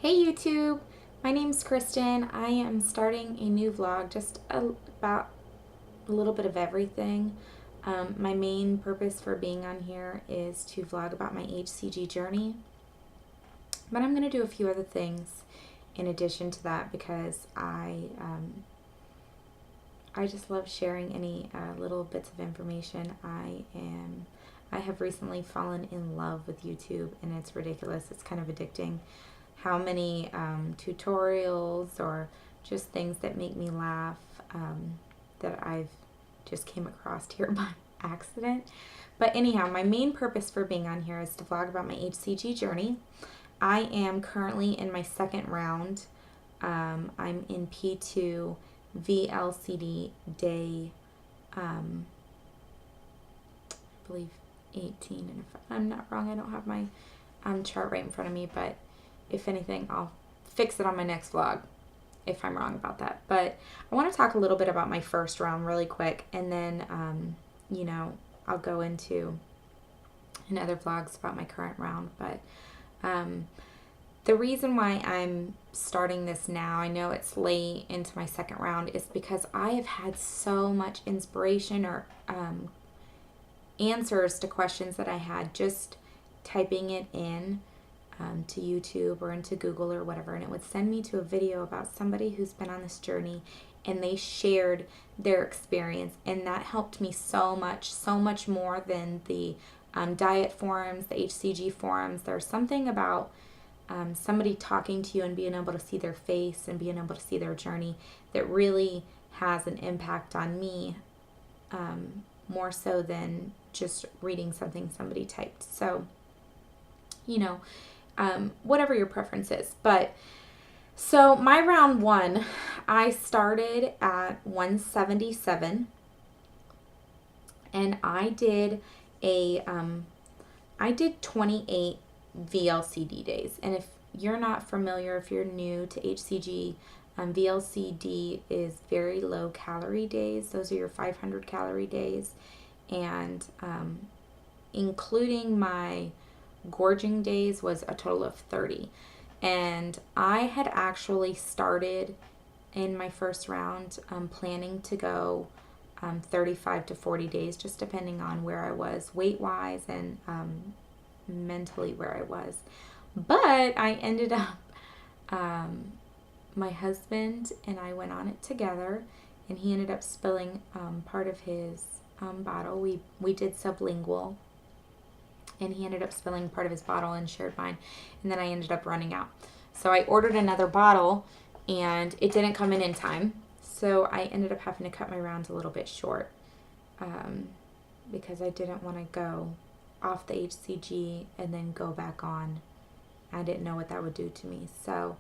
Hey YouTube, my name's Kristen. I am starting a new vlog just about a little bit of everything. My main purpose for being on here is to vlog about my HCG journey, but I'm going to do a few other things in addition to that because I just love sharing any little bits of information. I have recently fallen in love with YouTube, and it's ridiculous. It's kind of addicting how many tutorials or just things that make me laugh that I've just came across here by accident. But anyhow, my main purpose for being on here is to vlog about my HCG journey. I am currently in my second round. I'm in P2 VLCD day, I believe 18, and if I'm not wrong, I don't have my chart right in front of me, but if anything, I'll fix it on my next vlog if I'm wrong about that. But I want to talk a little bit about my first round really quick, and then, I'll go into in other vlogs about my current round. But the reason why I'm starting this now, I know it's late into my second round, is because I have had so much inspiration or answers to questions that I had just typing it in to YouTube or into Google or whatever, and it would send me to a video about somebody who's been on this journey and they shared their experience, and that helped me so much more than the diet forums, the HCG forums. There's something about somebody talking to you and being able to see their face and being able to see their journey that really has an impact on me, more so than just reading something somebody typed. So, whatever your preference is. But so my round one, I started at 177, and I did 28 VLCD days. And if you're not familiar, if you're new to HCG, VLCD is very low calorie days. Those are your 500 calorie days, and including my gorging days was a total of 30. And I had actually started in my first round planning to go 35 to 40 days, just depending on where I was weight wise and mentally where I was. But I ended up, my husband and I went on it together, and he ended up spilling part of his bottle. We did sublingual, and he ended up spilling part of his bottle and shared mine, and then I ended up running out. So I ordered another bottle, and it didn't come in time, so I ended up having to cut my rounds a little bit short because I didn't want to go off the HCG and then go back on. I didn't know what that would do to me. So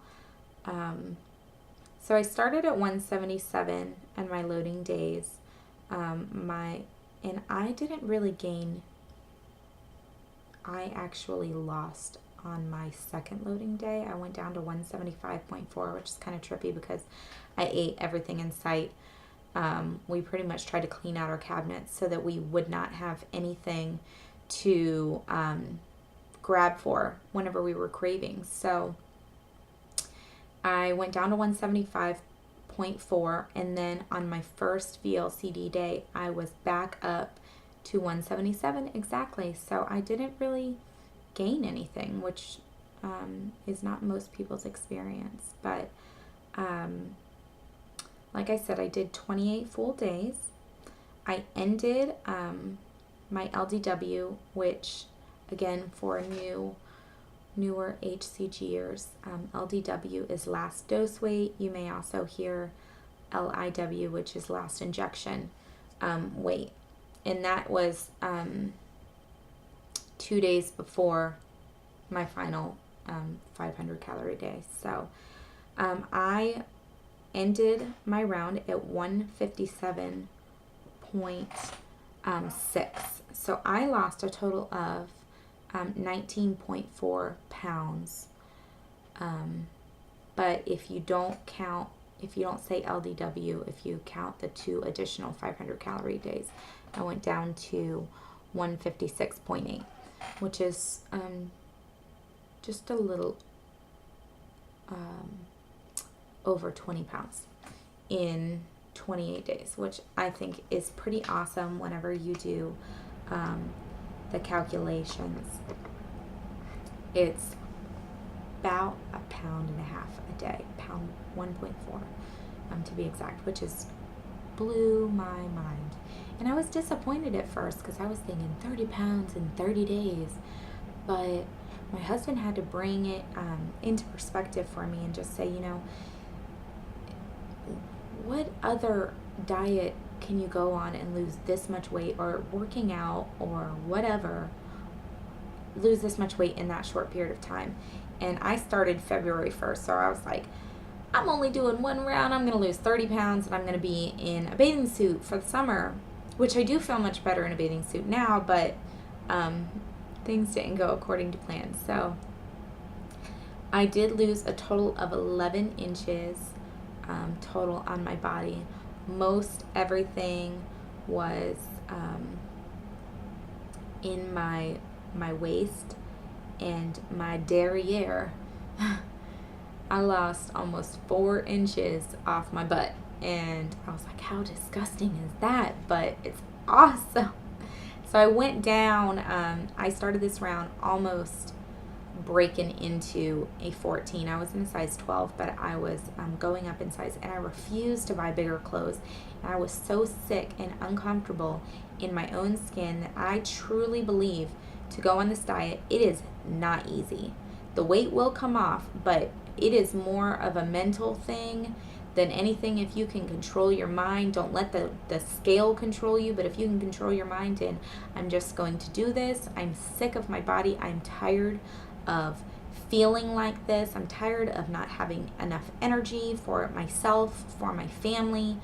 I started at 177 and my loading days. And I didn't really gain. I actually lost on my second loading day. I went down to 175.4, which is kind of trippy because I ate everything in sight. We pretty much tried to clean out our cabinets so that we would not have anything to grab for whenever we were craving. So I went down to 175.4, and then on my first VLCD day, I was back up to 177 exactly. So I didn't really gain anything, which is not most people's experience. But like I said, I did 28 full days. I ended my LDW, which again, for newer HCGers, LDW is last dose weight. You may also hear LIW, which is last injection weight. And that was 2 days before my final 500 calorie day. So I ended my round at 157.6. So I lost a total of 19.4 pounds. But if you don't say LDW, if you count the 2 additional 500 calorie days, I went down to 156.8, which is just a little over 20 pounds in 28 days, which I think is pretty awesome whenever you do the calculations. It's about 1.5 pounds a day, pound 1.4 to be exact, which is blew my mind. And I was disappointed at first because I was thinking 30 pounds in 30 days, but my husband had to bring it into perspective for me and just say, you know, what other diet can you go on and lose this much weight, or working out or whatever, lose this much weight in that short period of time? And I started February 1st, so I was like, I'm only doing one round, I'm going to lose 30 pounds, and I'm going to be in a bathing suit for the summer, which I do feel much better in a bathing suit now, but things didn't go according to plan. So I did lose a total of 11 inches total on my body. Most everything was in my waist and my derriere. I lost almost 4 inches off my butt, and I was like, how disgusting is that? But it's awesome. So I went down, I started this round almost breaking into a 14. I was in a size 12, but I was going up in size, and I refused to buy bigger clothes. And I was so sick and uncomfortable in my own skin that I truly believe to go on this diet, it is not easy. The weight will come off, but it is more of a mental thing than anything. If you can control your mind, don't let the scale control you, but if you can control your mind and I'm just going to do this, I'm sick of my body, I'm tired of feeling like this, I'm tired of not having enough energy for myself, for my family,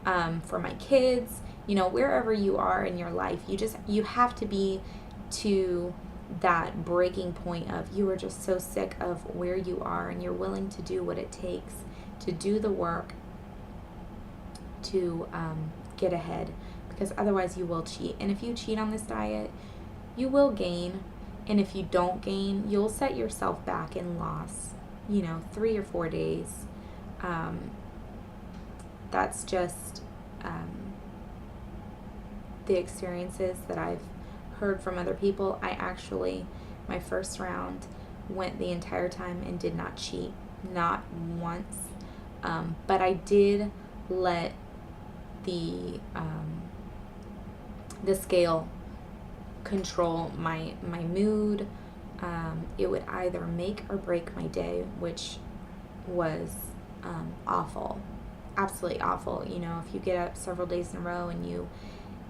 for my kids, you know, wherever you are in your life, you have to be to that breaking point of you are just so sick of where you are, and you're willing to do what it takes to do the work to get ahead, because otherwise you will cheat. And if you cheat on this diet, you will gain, and if you don't gain, you'll set yourself back in loss, 3 or 4 days. That's just the experiences that I've heard from other people. I actually, my first round, went the entire time and did not cheat, not once. But I did let the scale control my mood. It would either make or break my day, which was awful, absolutely awful. If you get up several days in a row and you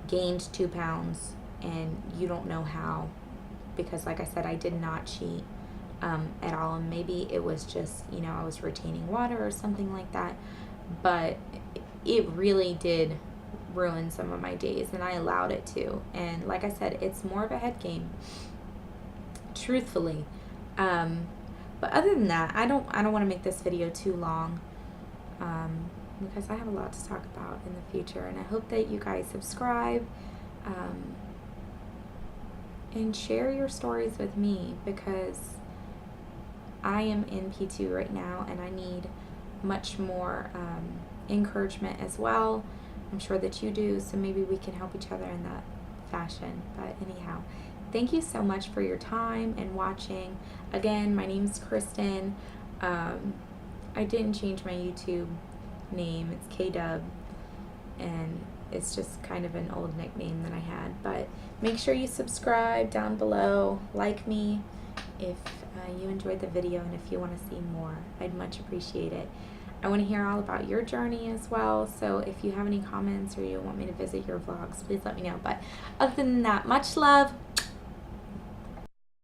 gained 2 pounds and you don't know how, because like I said, I did not cheat at all, and maybe it was just I was retaining water or something like that, but it really did ruin some of my days, and I allowed it to. And like I said, it's more of a head game, truthfully. But other than that, I don't want to make this video too long, because I have a lot to talk about in the future, and I hope that you guys subscribe and share your stories with me, because I am in P2 right now and I need much more encouragement as well. I'm sure that you do, so maybe we can help each other in that fashion. But anyhow, thank you so much for your time and watching. Again, my name's Kristen. I didn't change my YouTube name. It's K-Dub, and it's just kind of an old nickname that I had. But make sure you subscribe down below, like me if you enjoyed the video, and if you want to see more, I'd much appreciate it. I want to hear all about your journey as well, so if you have any comments or you want me to visit your vlogs, please let me know. But other than that, much love.